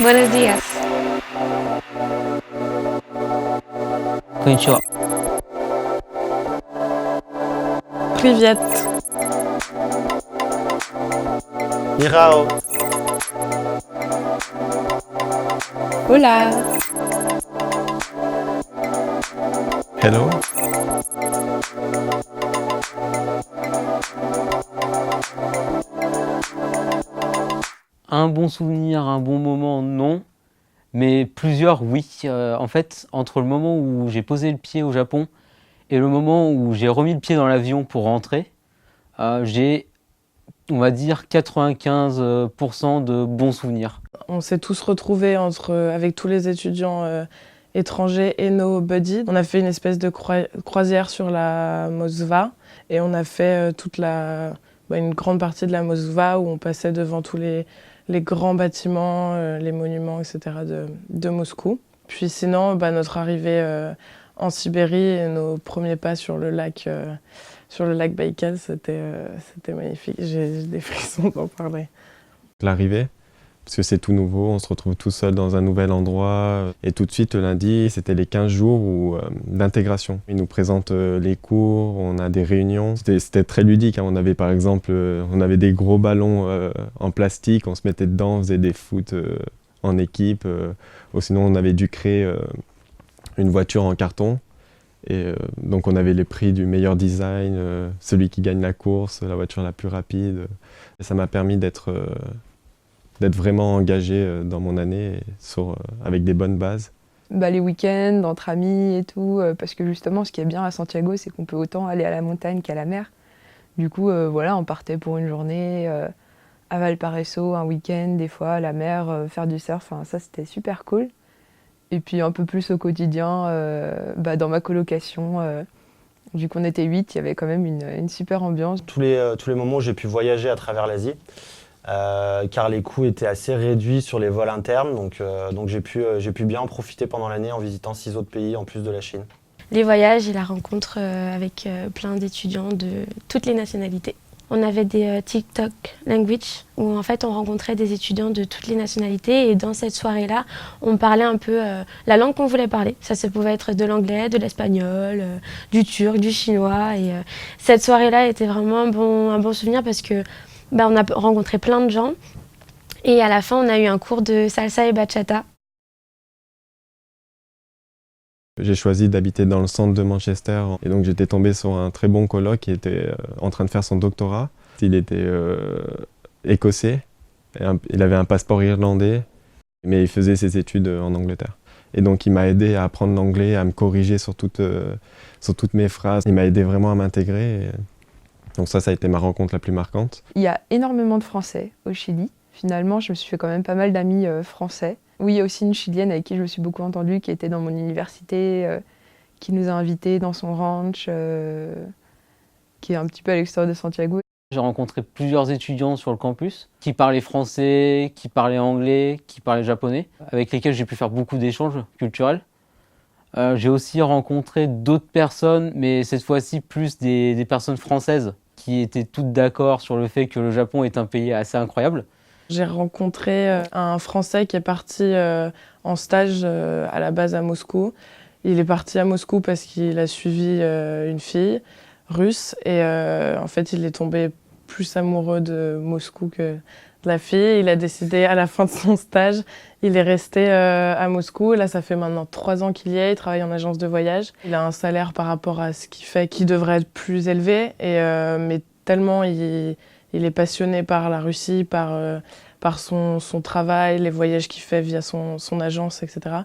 Buenos días. Konnichiwa. Привет. Ni hao. Hola. Hello. Un bon souvenir, un bon moment, non. Mais plusieurs, oui. En fait, entre le moment où j'ai posé le pied au Japon et le moment où j'ai remis le pied dans l'avion pour rentrer, j'ai, on va dire, 95% de bons souvenirs. On s'est tous retrouvés avec tous les étudiants étrangers et nos buddies. On a fait une espèce de croisière sur la Moskva et on a fait une grande partie de la Moskva où on passait devant tous les grands bâtiments, les monuments, etc. de Moscou. Puis sinon, notre arrivée en Sibérie et nos premiers pas sur le lac Baïkal, c'était magnifique. J'ai des frissons d'en parler. L'arrivée, parce que c'est tout nouveau, on se retrouve tout seul dans un nouvel endroit. Et tout de suite, le lundi, c'était les 15 jours d'intégration. Ils nous présentent les cours, on a des réunions. C'était très ludique. On avait par exemple des gros ballons en plastique, on se mettait dedans, on faisait des foot en équipe. Ou sinon, on avait dû créer une voiture en carton. Et donc on avait les prix du meilleur design, celui qui gagne la course, la voiture la plus rapide. Et ça m'a permis d'être vraiment engagé dans mon année avec des bonnes bases. Les week-ends, entre amis et tout, parce que justement ce qui est bien à Santiago, c'est qu'on peut autant aller à la montagne qu'à la mer. Du coup, on partait pour une journée à Valparaiso, un week-end, des fois à la mer, faire du surf, ça c'était super cool. Et puis un peu plus au quotidien, dans ma colocation, vu qu'on était 8, il y avait quand même une super ambiance. Tous les moments où j'ai pu voyager à travers l'Asie, car les coûts étaient assez réduits sur les vols internes, donc j'ai pu bien en profiter pendant l'année en visitant 6 autres pays en plus de la Chine. Les voyages et la rencontre avec plein d'étudiants de toutes les nationalités. On avait des TikTok language où en fait on rencontrait des étudiants de toutes les nationalités et dans cette soirée-là, on parlait un peu la langue qu'on voulait parler. Ça pouvait être de l'anglais, de l'espagnol, du turc, du chinois. Et cette soirée-là était vraiment un bon souvenir parce que on a rencontré plein de gens et à la fin on a eu un cours de salsa et bachata. J'ai choisi d'habiter dans le centre de Manchester et donc j'étais tombé sur un très bon coloc qui était en train de faire son doctorat. Il était écossais, il avait un passeport irlandais, mais il faisait ses études en Angleterre. Et donc il m'a aidé à apprendre l'anglais, à me corriger sur toutes mes phrases. Il m'a aidé vraiment à m'intégrer. Donc ça a été ma rencontre la plus marquante. Il y a énormément de Français au Chili. Finalement, je me suis fait quand même pas mal d'amis français. Oui, il y a aussi une Chilienne avec qui je me suis beaucoup entendue, qui était dans mon université, qui nous a invités dans son ranch, qui est un petit peu à l'extérieur de Santiago. J'ai rencontré plusieurs étudiants sur le campus qui parlaient français, qui parlaient anglais, qui parlaient japonais, avec lesquels j'ai pu faire beaucoup d'échanges culturels. J'ai aussi rencontré d'autres personnes, mais cette fois-ci plus des personnes françaises qui étaient toutes d'accord sur le fait que le Japon est un pays assez incroyable. J'ai rencontré un Français qui est parti en stage à la base à Moscou. Il est parti à Moscou parce qu'il a suivi une fille russe et en fait il est tombé plus amoureux de Moscou que de la fille. Il a décidé à la fin de son stage, il est resté à Moscou. Là ça fait maintenant 3 ans qu'il y est, il travaille en agence de voyage. Il a un salaire par rapport à ce qu'il fait qui devrait être plus élevé mais tellement il est passionné par la Russie, par son travail, les voyages qu'il fait via son agence, etc.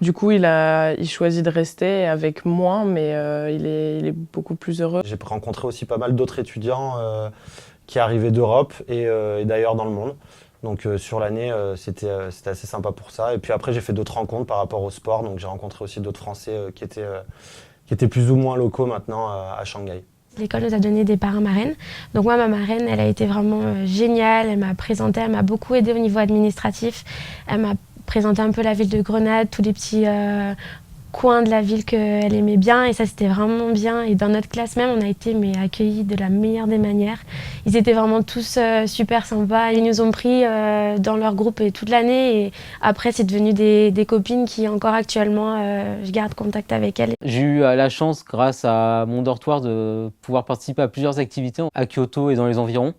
Du coup, il choisit de rester avec moins, mais il est beaucoup plus heureux. J'ai rencontré aussi pas mal d'autres étudiants qui arrivaient d'Europe et d'ailleurs dans le monde. Donc sur l'année, c'était assez sympa pour ça. Et puis après, j'ai fait d'autres rencontres par rapport au sport. Donc j'ai rencontré aussi d'autres Français qui étaient plus ou moins locaux maintenant à Shanghai. L'école nous a donné des parrains-marraines. Donc moi, ma marraine, elle a été vraiment géniale. Elle m'a présenté, elle m'a beaucoup aidée au niveau administratif. Elle m'a présenté un peu la ville de Grenade, tous les petits coins de la ville qu'elle aimait bien et ça c'était vraiment bien. Et dans notre classe même, on a été accueillis de la meilleure des manières. Ils étaient vraiment tous super sympas. Ils nous ont pris dans leur groupe toute l'année et après c'est devenu des copines qui encore actuellement je garde contact avec elles. J'ai eu la chance, grâce à mon dortoir, de pouvoir participer à plusieurs activités à Kyoto et dans les environs.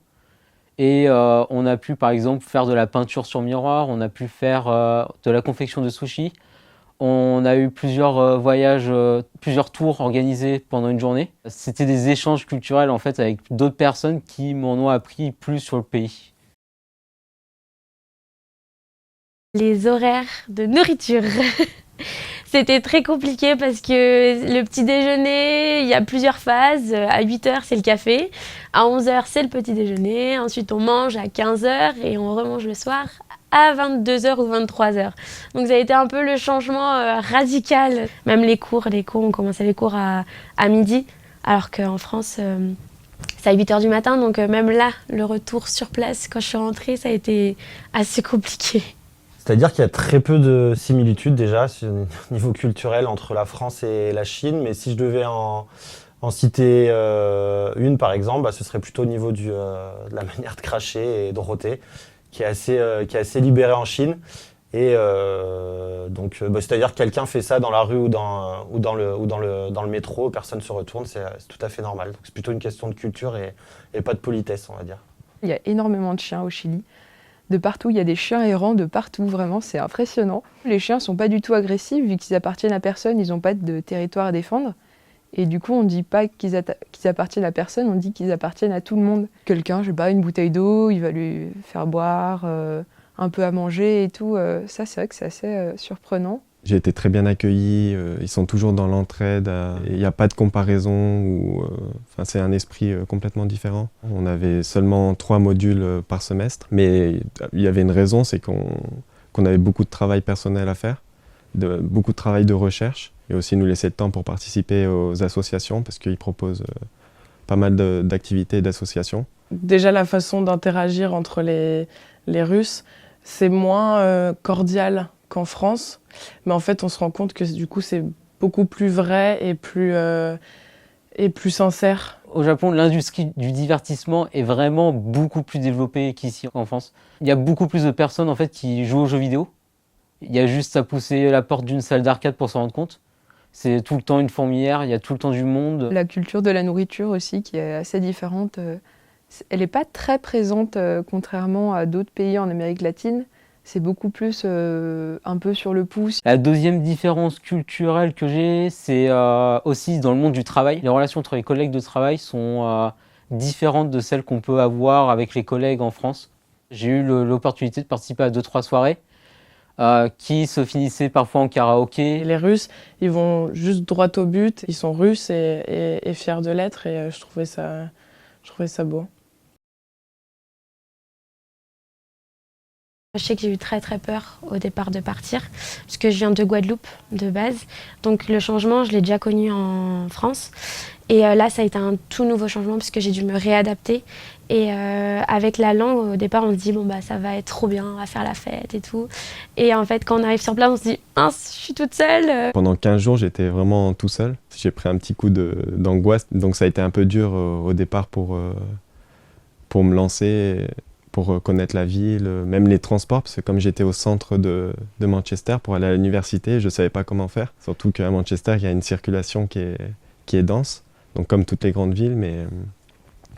Et on a pu par exemple faire de la peinture sur miroir, on a pu faire de la confection de sushi. On a eu plusieurs voyages, plusieurs tours organisés pendant une journée. C'était des échanges culturels en fait avec d'autres personnes qui m'en ont appris plus sur le pays. Les horaires de nourriture. C'était très compliqué parce que le petit déjeuner, il y a plusieurs phases. À 8h, c'est le café. À 11h, c'est le petit déjeuner. Ensuite, on mange à 15h et on remange le soir à 22h ou 23h. Donc ça a été un peu le changement radical. Même les cours, on commençait les cours à midi, alors qu'en France, c'est à 8h du matin. Donc même là, le retour sur place, quand je suis rentrée, ça a été assez compliqué. C'est-à-dire qu'il y a très peu de similitudes déjà au niveau culturel entre la France et la Chine, mais si je devais en citer une par exemple, ce serait plutôt au niveau de la manière de cracher et de rôter, qui est assez libérée en Chine. Et c'est-à-dire que quelqu'un fait ça dans la rue ou dans le métro, personne ne se retourne, c'est tout à fait normal. Donc c'est plutôt une question de culture et pas de politesse, on va dire. Il y a énormément de chiens au Chili. De partout, il y a des chiens errants de partout, vraiment, c'est impressionnant. Les chiens sont pas du tout agressifs, vu qu'ils appartiennent à personne, ils n'ont pas de territoire à défendre. Et du coup, on dit pas qu'ils appartiennent à personne, on dit qu'ils appartiennent à tout le monde. Quelqu'un, je sais pas, une bouteille d'eau, il va lui faire boire, un peu à manger et tout. Ça, c'est vrai que c'est assez surprenant. J'ai été très bien accueilli, ils sont toujours dans l'entraide, il n'y a pas de comparaison, c'est un esprit complètement différent. On avait seulement 3 modules par semestre, mais il y avait une raison, c'est qu'on avait beaucoup de travail personnel à faire, beaucoup de travail de recherche, et aussi nous laisser le temps pour participer aux associations, parce qu'ils proposent pas mal d'activités et d'associations. Déjà, la façon d'interagir entre les Russes, c'est moins cordial qu'en France, mais en fait on se rend compte que du coup c'est beaucoup plus vrai et plus sincère. Au Japon, l'industrie du divertissement est vraiment beaucoup plus développée qu'ici en France. Il y a beaucoup plus de personnes en fait qui jouent aux jeux vidéo. Il y a juste à pousser la porte d'une salle d'arcade pour s'en rendre compte. C'est tout le temps une fourmilière, il y a tout le temps du monde. La culture de la nourriture aussi qui est assez différente. Elle n'est pas très présente contrairement à d'autres pays en Amérique latine. C'est beaucoup plus un peu sur le pouce. La deuxième différence culturelle que j'ai, c'est aussi dans le monde du travail. Les relations entre les collègues de travail sont différentes de celles qu'on peut avoir avec les collègues en France. J'ai eu l'opportunité de participer à 2-3 soirées qui se finissaient parfois en karaoké. Et les Russes, ils vont juste droit au but. Ils sont russes et fiers de l'être et je trouvais ça beau. Je sais que j'ai eu très peur au départ de partir, parce que je viens de Guadeloupe de base. Donc le changement, je l'ai déjà connu en France. Et là, ça a été un tout nouveau changement, parce que j'ai dû me réadapter. Et avec la langue, au départ, on se dit, ça va être trop bien, on va faire la fête et tout. Et en fait, quand on arrive sur place, on se dit, je suis toute seule. Pendant 15 jours, j'étais vraiment tout seul. J'ai pris un petit coup d'angoisse, donc ça a été un peu dur au départ pour me lancer, pour connaître la ville, même les transports, parce que comme j'étais au centre de Manchester pour aller à l'université, je ne savais pas comment faire. Surtout qu'à Manchester, il y a une circulation qui est dense, donc comme toutes les grandes villes, mais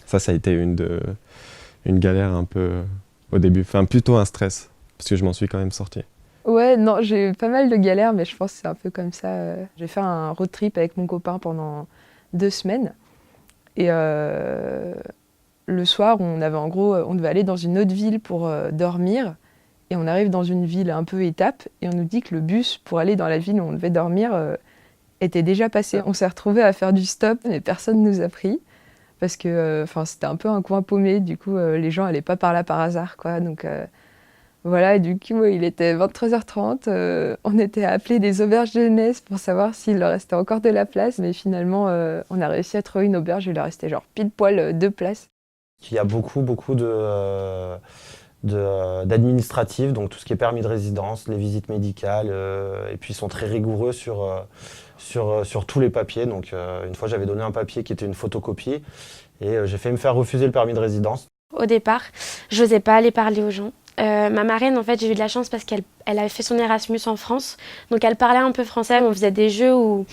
ça a été une galère un peu au début, enfin plutôt un stress, parce que je m'en suis quand même sorti. Ouais, non, j'ai eu pas mal de galères, mais je pense que c'est un peu comme ça. J'ai fait un road trip avec mon copain pendant 2 semaines, et le soir, on devait aller dans une autre ville pour dormir. Et on arrive dans une ville un peu étape et on nous dit que le bus pour aller dans la ville où on devait dormir était déjà passé. On s'est retrouvés à faire du stop, mais personne ne nous a pris. Parce que c'était un peu un coin paumé, du coup les gens n'allaient pas par là par hasard, quoi. Donc voilà, et du coup il était 23h30, on était appelés des auberges de jeunesse pour savoir s'il leur restait encore de la place. Mais finalement, on a réussi à trouver une auberge, il leur restait genre pile poil 2 places. Il y a beaucoup d'administratif, donc tout ce qui est permis de résidence, les visites médicales, et puis ils sont très rigoureux sur tous les papiers. Donc une fois j'avais donné un papier qui était une photocopie et j'ai failli me faire refuser le permis de résidence. Au départ, je n'osais pas aller parler aux gens. Ma marraine, en fait, j'ai eu de la chance parce qu'elle avait fait son Erasmus en France, donc elle parlait un peu français. On faisait des jeux où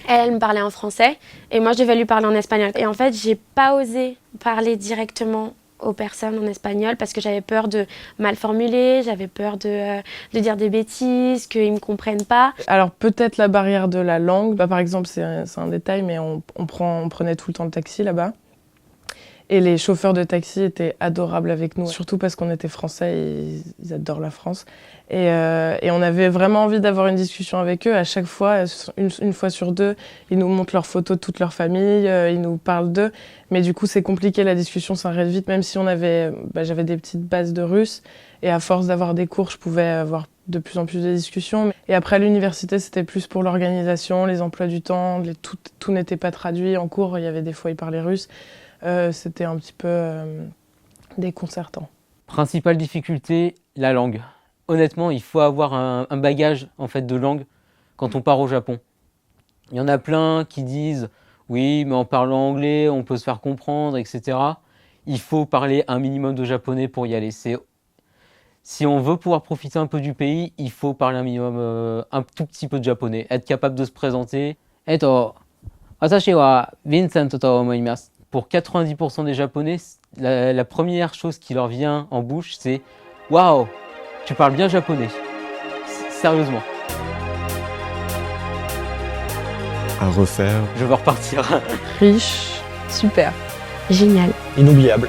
elle me parlait en français et moi je devais lui parler en espagnol. Et en fait, j'ai pas osé parler directement aux personnes en espagnol parce que j'avais peur de mal formuler, j'avais peur de dire des bêtises, qu'ils me comprennent pas. Alors peut-être la barrière de la langue, par exemple c'est un détail, mais on prenait tout le temps le taxi là-bas. Et les chauffeurs de taxi étaient adorables avec nous, surtout parce qu'on était français et ils adorent la France. Et on avait vraiment envie d'avoir une discussion avec eux. À chaque fois, une fois sur deux, ils nous montrent leurs photos de toute leur famille, ils nous parlent d'eux. Mais du coup, c'est compliqué, la discussion s'arrête vite, même si j'avais des petites bases de russe. Et à force d'avoir des cours, je pouvais avoir de plus en plus de discussions. Et après, à l'université, c'était plus pour l'organisation, les emplois du temps. Tout n'était pas traduit. En cours, il y avait des fois, ils parlaient russe. C'était un petit peu déconcertant. Principale difficulté, la langue. Honnêtement, il faut avoir un bagage en fait, de langue quand on part au Japon. Il y en a plein qui disent « oui, mais en parlant anglais, on peut se faire comprendre, etc. » Il faut parler un minimum de japonais pour y aller. Si on veut pouvoir profiter un peu du pays, il faut parler un minimum, un tout petit peu de japonais. Être capable de se présenter. Watashi wa Vincent to omoimasu. Pour 90% des Japonais, la première chose qui leur vient en bouche, c'est « Waouh, tu parles bien japonais !» Sérieusement. À refaire. Je veux repartir. Riche. Super. Génial. Inoubliable.